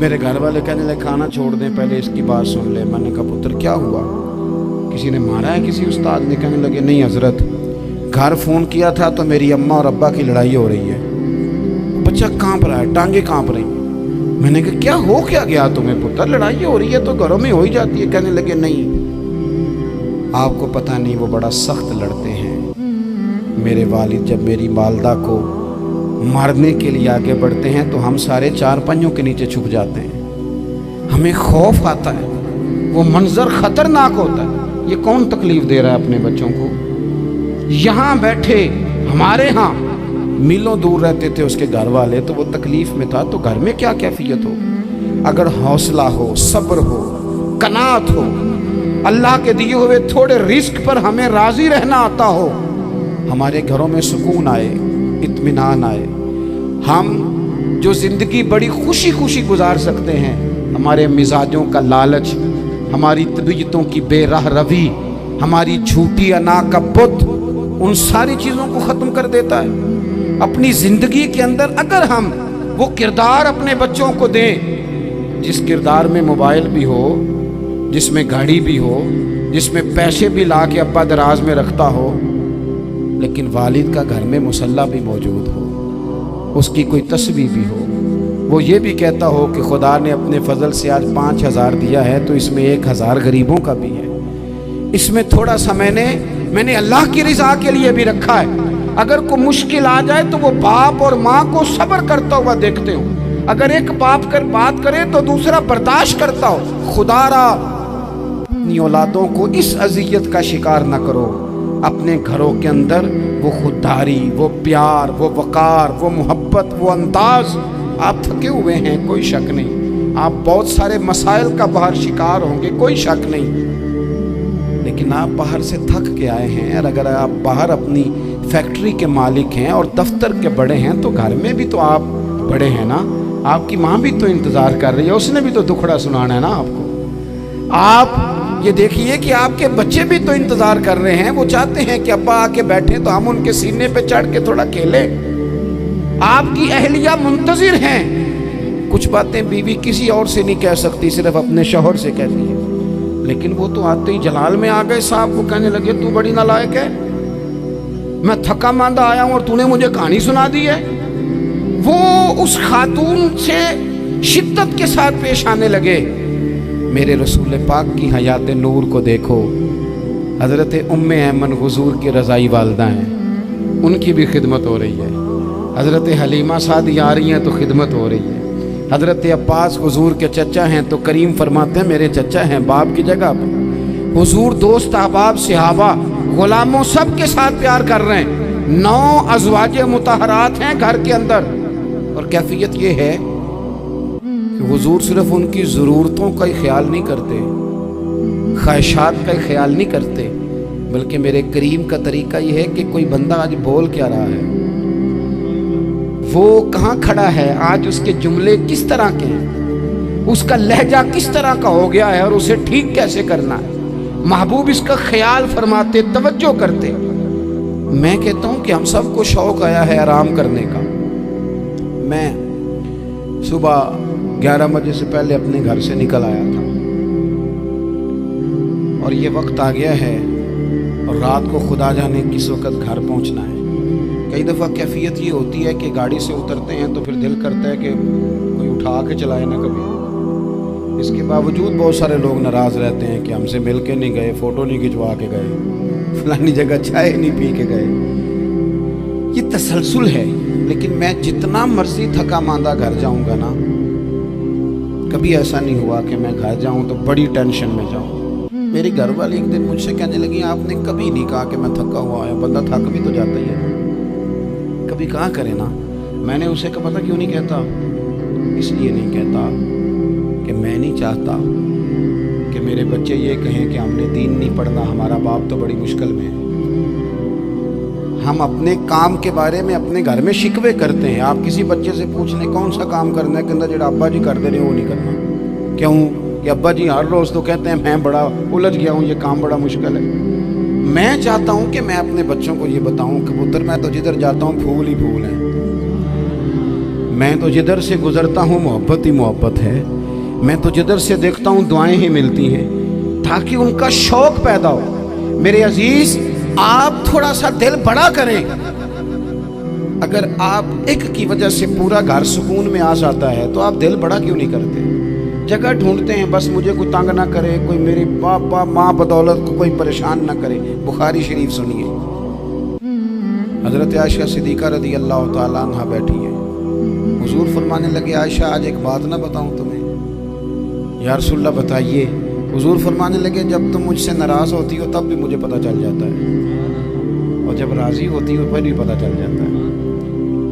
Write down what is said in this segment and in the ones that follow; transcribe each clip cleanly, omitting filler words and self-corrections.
میرے گھر والے کہنے لگے کھانا چھوڑ دیں، پہلے اس کی بات سن لے۔ میں نے کہا پتر کیا ہوا، کسی نے مارا ہے کسی استاد نے؟ کہنے لگے نہیں حضرت، گھر فون کیا تھا تو میری اماں اور ابا کی لڑائی ہو رہی ہے۔ بچہ کانپ رہا ہے، ٹانگیں کانپ رہی۔ میں نے کہا کیا ہو کیا گیا تمہیں پتر، لڑائی ہو رہی ہے تو گھروں میں ہو ہی جاتی ہے۔ کہنے لگے نہیں، آپ کو پتہ نہیں وہ بڑا سخت لڑتے ہیں۔ میرے والد جب میری والدہ کو مارنے کے لیے آگے بڑھتے ہیں تو ہم سارے چار پنجوں کے نیچے چھپ جاتے ہیں، ہمیں خوف آتا ہے، وہ منظر خطرناک ہوتا ہے۔ یہ کون تکلیف دے رہا ہے اپنے بچوں کو؟ یہاں بیٹھے ہمارے ہاں میلوں دور رہتے تھے اس کے گھر والے، تو وہ تکلیف میں تھا، تو گھر میں کیا کیفیت ہو؟ اگر حوصلہ ہو، صبر ہو، قناعت ہو، اللہ کے دیے ہوئے تھوڑے رزق پر ہمیں راضی رہنا آتا ہو، ہمارے گھروں میں سکون آئے، اطمینان آئے، ہم جو زندگی بڑی خوشی خوشی گزار سکتے ہیں۔ ہمارے مزاجوں کا لالچ، ہماری طبیعتوں کی بے راہ روی، ہماری جھوٹی انا کا بت، ان ساری چیزوں کو ختم کر دیتا ہے۔ اپنی زندگی کے اندر اگر ہم وہ کردار اپنے بچوں کو دیں، جس کردار میں موبائل بھی ہو، جس میں گاڑی بھی ہو، جس میں پیسے بھی لا کے ابا دراز میں رکھتا ہو، لیکن والد کا گھر میں مصلی بھی موجود ہو، اس کی کوئی تسبیح بھی ہو، وہ یہ بھی کہتا ہو کہ خدا نے اپنے فضل سے آج 5000 دیا ہے تو اس میں 1000 غریبوں کا بھی ہے، اس میں تھوڑا سا میں نے اللہ کی رضا کے لیے بھی رکھا ہے۔ اگر کوئی مشکل آ جائے تو وہ باپ اور ماں کو صبر کرتا ہوا دیکھتے ہو، اگر ایک باپ کر بات کرے تو دوسرا برداشت کرتا ہو۔ خدا را اپنی اولادوں کو اس اذیت کا شکار نہ کرو۔ اپنے گھروں کے اندر وہ خودداری، وہ پیار، وہ وقار، وہ محبت، وہ انداز۔ آپ تھکے ہوئے ہیں، کوئی شک نہیں، آپ بہت سارے مسائل کا باہر شکار ہوں گے، کوئی شک نہیں، لیکن آپ باہر سے تھک کے آئے ہیں، اور اگر آپ باہر اپنی فیکٹری کے مالک ہیں اور دفتر کے بڑے ہیں تو گھر میں بھی تو آپ بڑے ہیں نا۔ آپ کی ماں بھی تو انتظار کر رہی ہے، اس نے بھی تو دکھڑا سنانا ہے نا آپ کو۔ آپ یہ دیکھیے کہ آپ کے بچے بھی تو انتظار کر رہے ہیں، وہ چاہتے ہیں کہ ابا آ کے بیٹھیں تو ہم ان کے سینے پہ چڑھ کے تھوڑا کھیلیں۔ آپ کی اہلیہ منتظر ہیں، کچھ باتیں بیوی کسی اور سے نہیں کہہ سکتی، صرف اپنے شوہر سے کہتی ہے، لیکن وہ تو آتے ہی جلال میں آ گئے صاحب، وہ کہنے لگے تو بڑی نالائق ہے، میں تھکا ماندہ آیا ہوں اور تو نے مجھے کہانی سنا دی ہے۔ وہ اس خاتون سے شدت کے ساتھ پیش آنے لگے۔ میرے رسول پاک کی حیات نور کو دیکھو، حضرت ام ایمن حضور کی رضائی والدہ ہیں، ان کی بھی خدمت ہو رہی ہے، حضرت حلیمہ سعدی آ رہی ہیں تو خدمت ہو رہی ہے، حضرت عباس حضور کے چچا ہیں تو کریم فرماتے ہیں میرے چچا ہیں باپ کی جگہ پہ۔ حضور دوست احباب صحابہ غلاموں سب کے ساتھ پیار کر رہے ہیں، 9 ازواج مطہرات ہیں گھر کے اندر، اور کیفیت یہ ہے کہ حضور صرف ان کی ضرورتوں کا ہی خیال نہیں کرتے، خواہشات کا ہی خیال نہیں کرتے، بلکہ میرے کریم کا طریقہ یہ ہے کہ کوئی بندہ آج بول کیا رہا ہے، وہ کہاں کھڑا ہے آج، اس کے جملے کس طرح کے ہیں، اس کا لہجہ کس طرح کا ہو گیا ہے اور اسے ٹھیک کیسے کرنا ہے۔ محبوب اس کا خیال فرماتے، توجہ کرتے۔ میں کہتا ہوں کہ ہم سب کو شوق آیا ہے آرام کرنے کا۔ میں صبح 11 بجے سے پہلے اپنے گھر سے نکل آیا تھا، اور یہ وقت آ گیا ہے اور رات کو خدا جانے کس وقت گھر پہنچنا ہے۔ کئی دفعہ کیفیت یہ ہوتی ہے کہ گاڑی سے اترتے ہیں تو پھر دل کرتا ہے کہ کوئی اٹھا کے چلائے نہ کبھی۔ اس کے باوجود بہت سارے لوگ ناراض رہتے ہیں کہ ہم سے مل کے نہیں گئے، فوٹو نہیں کھنچوا کے گئے، فلانی جگہ چائے نہیں پی کے گئے۔ یہ تسلسل ہے، لیکن میں جتنا مرضی تھکا ماندہ گھر جاؤں گا نا، کبھی ایسا نہیں ہوا کہ میں گھر جاؤں تو بڑی ٹینشن میں جاؤں۔ میری گھر والی ایک دن مجھ سے کہنے لگی آپ نے کبھی نہیں کہا کہ میں تھکا ہوا ہے، بندہ تھک بھی تو جاتا ہی ہے، کبھی کہا کرے نا۔ میں نے اسے کہا پتہ کیوں نہیں کہتا؟ اس لیے نہیں کہتا کہ میں نہیں چاہتا کہ میرے بچے یہ کہیں کہ ہم نے دین نہیں پڑھنا، ہمارا باپ تو بڑی مشکل میں ہے۔ ہم اپنے کام کے بارے میں اپنے گھر میں شکوے کرتے ہیں۔ آپ کسی بچے سے پوچھ لیں کون سا کام کرنا ہے، کہ جڑا ابا جی کر دے رہے وہ نہیں کرنا۔ کیوں کہ ابا جی ہر روز تو کہتے ہیں میں بڑا الجھ گیا ہوں، یہ کام بڑا مشکل ہے۔ میں چاہتا ہوں کہ میں اپنے بچوں کو یہ بتاؤں کہ پتر میں تو جدھر جاتا ہوں پھول ہی پھول ہیں، میں تو جدھر سے گزرتا ہوں محبت ہی محبت ہے، میں تو جدھر سے دیکھتا ہوں دعائیں ہی ملتی ہیں، تاکہ ان کا شوق پیدا ہو۔ میرے عزیز، آپ تھوڑا سا دل بڑا کریں۔ اگر آپ ایک کی وجہ سے پورا گھر سکون میں آ جاتا ہے تو آپ دل بڑا کیوں نہیں کرتے؟ جگہ ڈھونڈتے ہیں بس مجھے کوئی تنگ نہ کرے، کوئی میری باپ ماں بدولت کو کوئی پریشان نہ کرے۔ بخاری شریف سنیے، حضرت عائشہ صدیقہ رضی اللہ تعالیٰ عنہ بیٹھی ہیں، حضور فرمانے لگے عائشہ آج ایک بات نہ بتاؤں تمہیں؟ یا رسول اللہ بتائیے۔ حضور فرمانے لگے جب تم مجھ سے ناراض ہوتی ہو تب بھی مجھے پتہ چل جاتا ہے، اور جب راضی ہوتی ہو پھر بھی پتہ چل جاتا ہے۔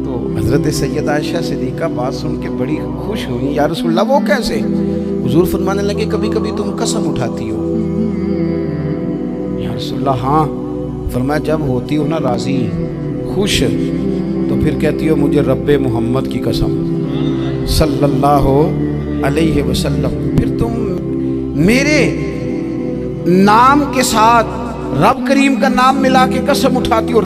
تو حضرت سیدہ عائشہ صدیقہ بات سن کے بڑی خوش ہوئی، یا رسول اللہ وہ کیسے؟ حضور فرمانے لگے کبھی کبھی تم قسم اٹھاتی ہو۔ یا رسول اللہ ہاں۔ فرمایا جب ہوتی ہو نا راضی خوش تو پھر کہتی ہو مجھے رب محمد کی قسم صلی اللہ علیہ وسلم، پھر تم میرے نام کے ساتھ رب کریم کا نام ملا کے قسم اٹھاتی ہو۔